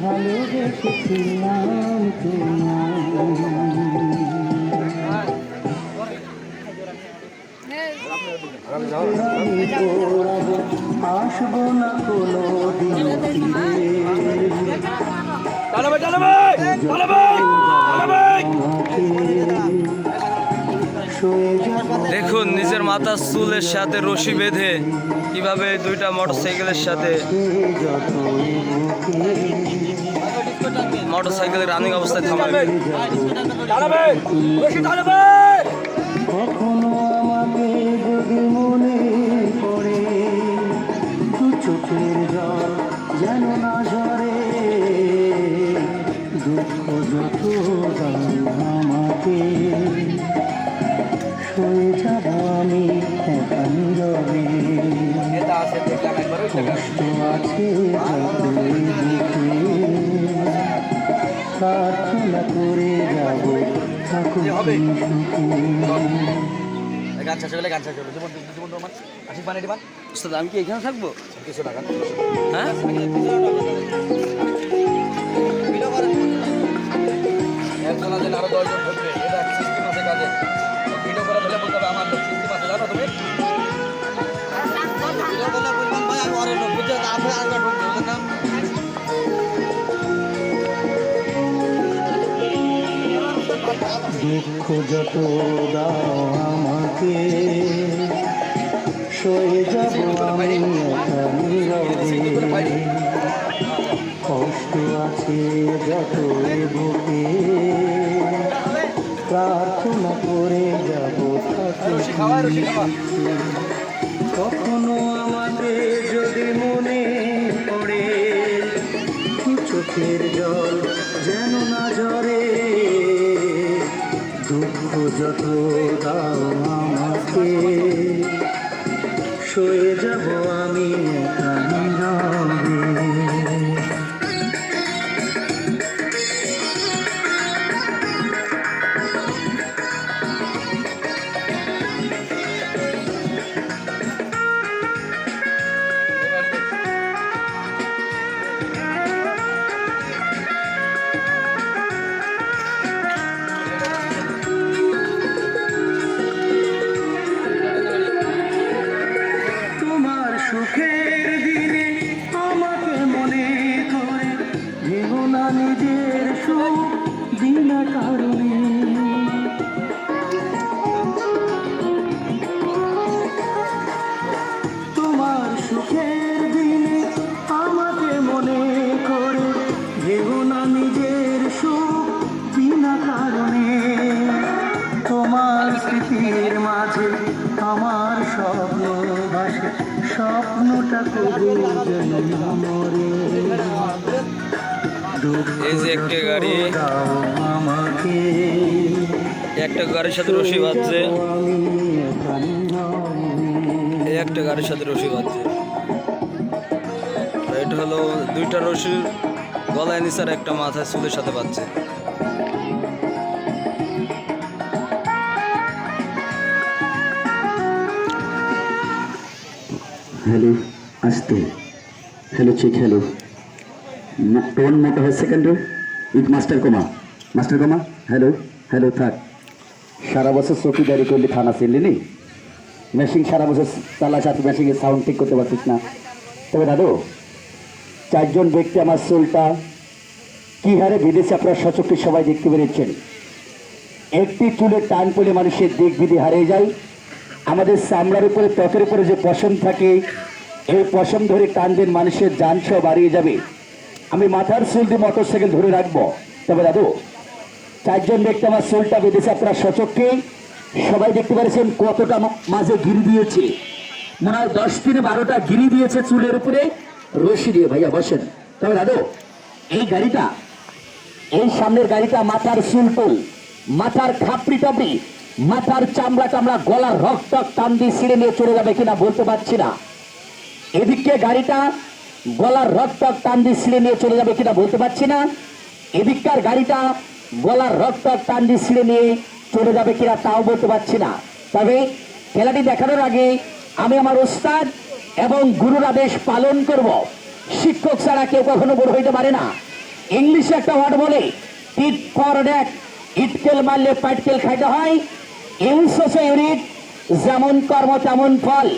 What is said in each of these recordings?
ভালোবেসেছিলাম আসবো না কোনো দেখুন নিজের মাথার চুলের সাথে রশি বেঁধে কিভাবে দুইটা মোটরসাইকেলের সাথে মোটরসাইকেলের রানিং অবস্থায় থামাবে। কখনো আমাকে যদি মনে পড়ে দু চোখের জল যেন না ঝরে, দুঃখ যত আমাকে সয়ে যাব আমি একা নীরবে, কষ্ট আছে প্রার্থনা করে যাব থাকুক আমি কি এখানে থাকবো? হ্যাঁ, একজন আছেন আরো 10 জন ঢুকবে, এটা সিস্টেম আছে কাজে। ভিডিও করে ফেলে বলতে হবে আমার লোক সিস্টেম আছে, জানো তুমি? ভিডিও করলে বলবেন ভাই আমি অরে লোক বুঝতে আছে আর ঢুকবে না। দুঃখ যত দাও আমাকে সয়ে যাব আমি একা নীরবে, কষ্ট আছে যত বুকে প্রার্থনা করে যাব কখনো আমাকে যদি মনে পড়ে চোখের জল যেন না ঝরে, দুঃখ যত দাও আমাকে সয়ে যাব আমি একা নীরবে। সুখের দিনে আমাকে মনে করে ভেবো না নিজের সুখ বিনা কারণে, তোমার সুখের দিনে আমাকে মনে করে ভেবো না নিজের সুখ বিনা কারণে, তোমার স্মৃতির মাঝে আমার স্বপ্ন ভাসে, স্বপ্নটা কবু যেন মরে, এই যে একটা গাড়ি, আমাকে একটা গাড়ির সাথে রশি বাঁধছে, এই একটা গাড়ির সাথে রশি বাঁধছে। এটা হলো দুইটা রশি গলায় নিচে আর একটা মাথায় চুলের সাথে বাঁধছে। हेलो आस्ते हेलो चेक हेलो टोन मोटा है सेकेंडरी उइथ मास्टर कमा हेलो हेलो थाक सारा बছর চৌকিদারি করলে থানা ছিলি নি মেশিন সারা বছর চালা সাথে মেশিনের সাউন্ড ঠিক করতে পারতিস না। তবে দাদু চারজন ব্যক্তি আমার চুলটা কি হারে বিদেশে আপনারা সচক্ষে সবাই দেখতে পেরেছেন। একটি চুলের টান পড়ে মানুষের দিক বিধি হারিয়ে যায়। আমাদের চামড়ার উপরে ত্বকের উপরে যে পশম থাকে এই পশম ধরে টান দিন মানুষের জান সব বাড়িয়ে যাবে। আমি মাথার চুল দিয়ে মোটরসাইকেল ধরে রাখবো। তবে দাদু চারজন ব্যক্তি আমার চুলটা বেঁধেছে আপনারা সচক্ষে সবাই দেখতে পাচ্ছেন কতটা মাঝে গিরি দিয়েছে, মনে হয় 10 থেকে 12টা গিরি দিয়েছে চুলের উপরে রশি দিয়ে। ভাইয়া বসেন। তবে দাদু এই গাড়িটা এই সামনের গাড়িটা মাথার চুল মাথার খাপড়ি টাপড়ি মাথার চামড়া চামড়া গলার রক্ত টান দিয়ে ছিঁড়ে নিয়ে চলে যাবে কিনা বলতে পারছি না। এদিকে গাড়িটা গলার রক্ত টান দিয়ে ছিঁড়ে নিয়ে চলে যাবে কিনা বলতে পারছি না। এদিককার গাড়িটা গলার রক্ত টান দিয়ে ছিঁড়ে নিয়ে চলে যাবে কিনা তাও বলতে পারছি না। তবে খেলাটি দেখানোর আগে আমি আমার ওস্তাদ এবং গুরুর আদেশ পালন করব। শিক্ষক ছাড়া কেউ কখনো বড় হইতে পারে না। ইংলিশে একটা ওয়ার্ড বলে, টিট ফর ড্যাট, ইটকেল মারলে পাটকেল খাইতে হয়। ইউজ ইউনিট, যেমন কর্ম তেমন ফল।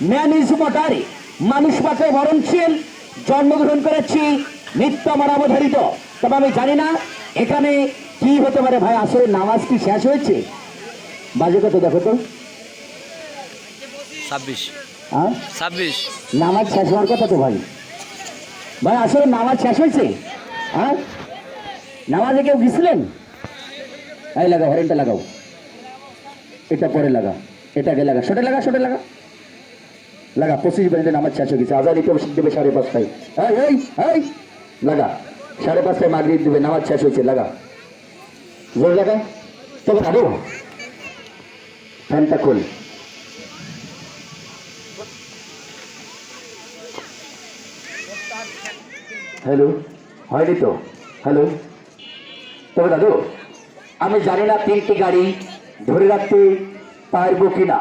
ম্যান ইজ মটার, মানুষ মাত্র মরণশীল। জন্মগ্রহণ করেছি নিত্য আমার অবধারিত। তবে আমি জানি না এখানে কি হতে পারে। ভাই আসলে নামাজ কি শেষ হয়েছে? বাজে কত দেখো তো? 26 হ্যাঁ, 26 নামাজ শেষ হওয়ার কথা তো ভাই। ভাই আসলে নামাজ শেষ হয়েছে? হ্যাঁ, নামাজে কেউ গেছিলেন? এই লাগাও, হরেনটা লাগাও, এটা পরে লাগা, এটাকে লাগা, শোটে লাগা, শোটে লাগা, লাগা। 25 মিনিটে নামাজ শেষ হয়ে গেছে। আজান ইকম দেবে 5:30। এই এই এই লাগা, 5:30 মাগরিব দিবে, নামাজ শেষ হয়েছে, লাগা, জোর লাগা। তবে আরো ফ্যানটা খোল। হ্যালো, হয়নি তো? হ্যালো, তবে দাদু আমি জানি না 3টি গাড়ি ধরে রাখতে পারবো কিনা।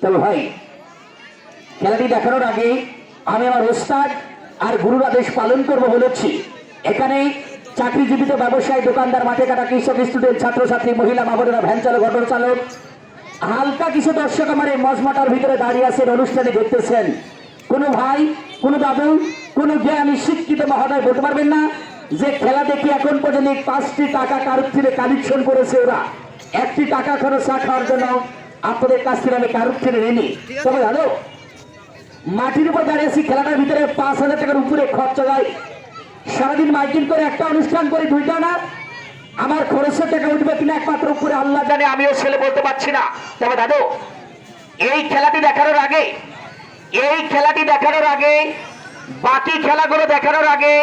তবে ভাই খেলাটি দেখানোর আগে আমি আমার ওস্তাদ আর গুরুর আদেশ পালন করবো বলেছি। এখানে চাকরিজীবিত ব্যবসায়ী, দোকানদার, মাঠে কাটা, কৃষক, স্টুডেন্ট, ছাত্রছাত্রী, মহিলা, মাবনেরা, ভ্যান চালক, অটো চালক, হালকা কিছু দর্শক আমার এই মজমাটার ভিতরে দাঁড়িয়ে আছেন, অনুষ্ঠানে দেখতেছেন। কোনো ভাই, কোনো দাদু, কোনো জ্ঞানী শিক্ষিত মহোদয় বলতে পারবেন না যে খেলা দেখি এখন পর্যন্ত 5টি টাকা কারোর থেকে কালেকশন করেছে ওরা। 1টি টাকা খরচ চা খাওয়ার জন্য আপনাদের কাছ থেকে আমি কারোর থেকে নেই। তবে জানো মাটির উপর দাঁড়িয়েছি, খেলাটার ভিতরে 5,000 টাকার উপরে খরচা যায়। সারাদিন মাইকিং করে একটা অনুষ্ঠান করে 2টা না, আমার খরচের টাকা উঠবে কিনা একমাত্র উপরে আল্লাহ জানে, আমিও ছেলে বলতে পারছি না। তবে দাদু এই খেলাটি দেখানোর আগে, এই খেলাটি দেখানোর আগে, বাকি খেলাগুলো দেখানোর আগে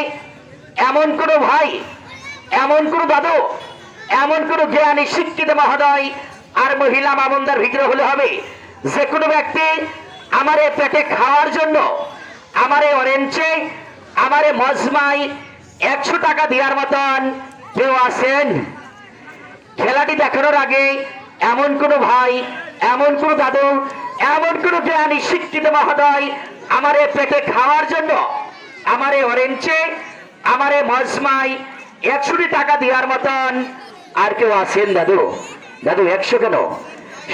এমন কোনো ভাই, এমন কোনো দাদু, এমন কোনো জ্ঞানী শিক্ষিত মহোদয় আর মহিলা মামুনদার ভিতরে হলে হবে যে কোনো ব্যক্তি আমার এই পেটে খাওয়ার জন্য, আমার এই অরেঞ্জে, আমার এই মজমাই 100 টাকা দেওয়ার মতন কেউ আছেন? খেলাটি দেখানোর আগে এমন কোনো ভাই, এমন কোনো দাদু, এমন কোনো জ্ঞানী শিক্ষিত মহোদয় আমার এই পেটে খাওয়ার জন্য, আমার এই অরেঞ্জে, আমার এই মজমাই 100 টাকা দেওয়ার মতন আর কেউ আছেন? দাদু, দাদু 100 কেন?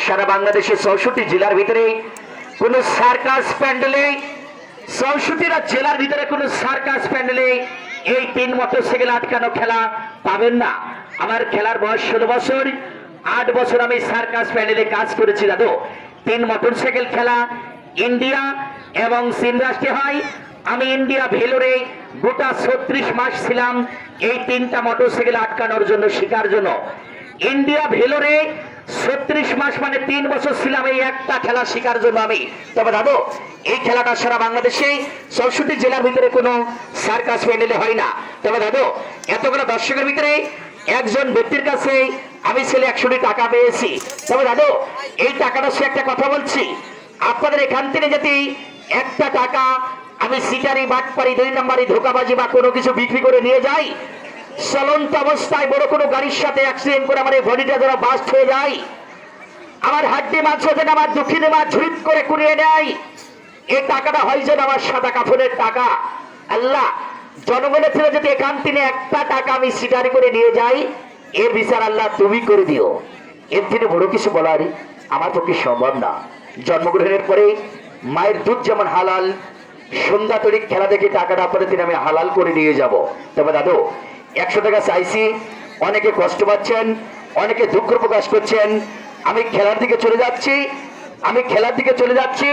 সারা বাংলাদেশের 64 জেলার ভিতরে কোন সার্কাস প্যান্ডেলে, 64টা জেলার ভিতরে কোন সার্কাস প্যান্ডেলে এই 3 মোটরসাইকেল আটকানো খেলা পাবেন না। আমার খেলার বয়স 16 বছর, 8 বছর আমি সার্কাস প্যান্ডেলে কাজ করেছি। দাদু 3 মোটরসাইকেল খেলা ইন্ডিয়া এবং চীন রাষ্ট্রে হয়। আমি ইন্ডিয়া ভেলোরে গোটা 36 মাস ছিলাম এই 3টা মোটরসাইকেল আটকানোর জন্য, শিকার জন্য। ইন্ডিয়া ভেলোরে 36 মাস মানে 3 বছর ছিলাম এই একটা খেলা শিকার জন্য আমি। তবে দাদু এই খেলাটা সারা বাংলাদেশে 64 জেলার ভিতরে কোনো সার্কাস প্যান্ডেলে হয় না। তবে দাদু এতগুলো দর্শকের ভিতরে একজন ব্যক্তির কাছে আমি ছেলে 100 টাকা পেয়েছি। তবে দাদু এই টাকাটা সে একটা কথা বলছি, আপনাদের এখান থেকে যদি 1টা টাকা আমি সিটারি, বাটপারি, 2 নম্বরই ধোকাবাজি বা কোনো কিছু বিক্রি করে নিয়ে যাই, চলন্ত অবস্থায় বড় কোনো গাড়ির সাথে অ্যাক্সিডেন্ট করে আমার এই বডিটা যারা বাস্ট হয়ে যায়, আমার হাড্ডি মাছ হতে না, আমার দক্ষিণে মাছ ঝুড়িত করে কুড়িয়ে নেয়, এই টাকাটা হয় যেন আমার সাদা কাফনের টাকা। আল্লাহ জনগণের থেকে যদি এখান থেকে 1টা টাকা আমি সিটারি করে নিয়ে যাই, এর বিচার আল্লাহ তুমি করে দিও। এর থেকে বড় কিছু বলার আমার পক্ষে সম্ভব না। জন্মগ্রহণের পরে মায়ের দুধ যেমন হালাল, সন্ধ্যা তরিক খেলা দেখে টাকাটা আপনাদের তিনি আমি হালাল করে নিয়ে যাব। তবে দাদু 100 টাকা চাইছি, অনেকে কষ্ট পাচ্ছেন, অনেকে দুঃখ প্রকাশ করছেন। আমি খেলার দিকে চলে যাচ্ছি, আমি খেলার দিকে চলে যাচ্ছি।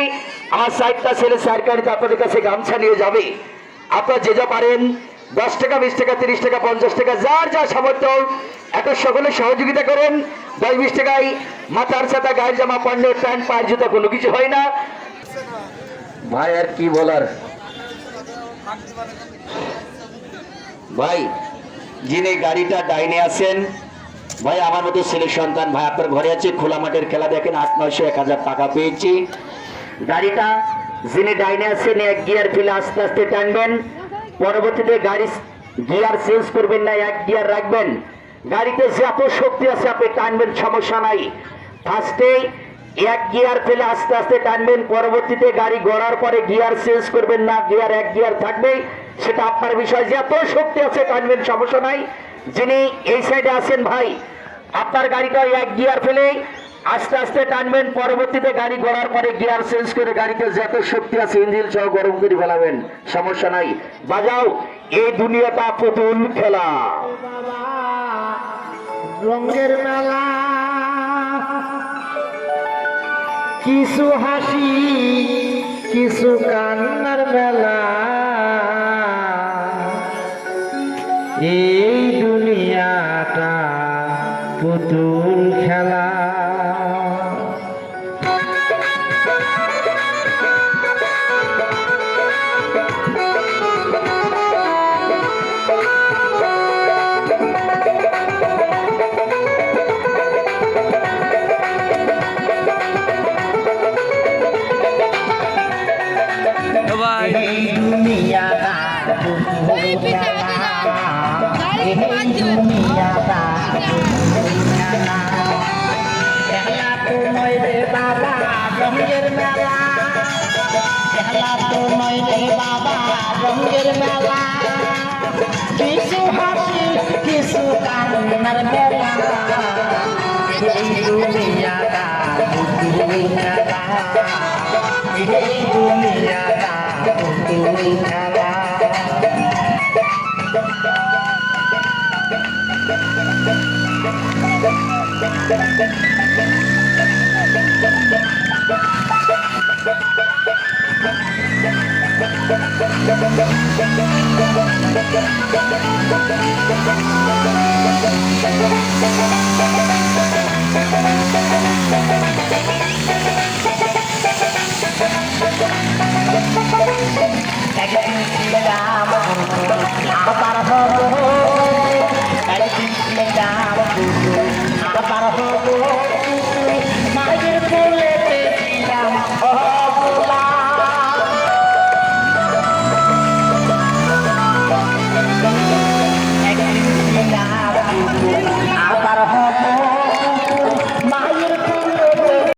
আমার 4টা ছেলে সরকারিতে আপনাদের কাছে গামছা নিয়ে যাবে। আপনারা যে যা পারেন 10 টাকা, 20 টাকা, 30 টাকা, 50 টাকা, যার যা সামর্থ্য এত সকলে সহযোগিতা করেন। 10-20 টাকায় মাথার ছাতা, গায়ের জামা, পান্ডের প্যান্ট, পায়ের জুতা কোনো কিছু হয় না। ভাই আর কি বলার ভাই, যিনি গাড়িটা ডাইনে আছেন ভাই, আমার মতো ছেলে সন্তান ভাই, আপনার ঘরে আছে, খোলা মাঠের খেলা দেখেন, 800, 900, 1000 টাকা পেয়েছি। গাড়িটা যিনি ডাইনে আছেন 1 গিয়ার ফেলে আস্তে আস্তে টানবেন, পরবর্তীতে গাড়ি গিয়ার চেঞ্জ করবেন না, 1 গিয়ার রাখবেন। গাড়িতে যত শক্তি আছে আপনি টানবেন, সমস্যা নাই। ফার্স্টে এক গিয়ার ফেলে আস্তে আস্তে টানবেন, পরবর্তীতে গাড়ি গড়ার পরে গিয়ার চেঞ্জ করবেন না, গিয়ার এক গিয়ার থাকবেই, সেটা আপনার বিষয়। যত শক্তি আছে টানবেন, সমস্যা নাই। যিনি এই সাইডে আছেন ভাই, আপনার গাড়িটা এক গিয়ার ফেলে আস্তে আস্তে টানবেন, পরবর্তীতে গাড়ি গড়ার পরে গিয়ার চেঞ্জ করে গাড়িতে যত শক্তি আছে ইঞ্জিন সহ গরম করে ফেলাবেন, সমস্যা নাই। বাজাও এই দুনিয়াটা পুতুল খেলা। রঙের মেলা, কিছু হাসি কিছু কান্নার মেলা, এই দুনিয়াটা পুতুল খেলা। তো ভাই এই দুনিয়াটা পুতুল খেলা, এই দুনিয়াটা পুতুল খেলা। খেলা তো নয় রে বাবা রঙের মেলা, খেলা তো নয় রে বাবা রঙের মেলা, কিছু হাসি কিছু কান্নার মেলা, এই দুনিয়াটা পুতুল খেলা, এই দুনিয়াটা পুতুল খেলা।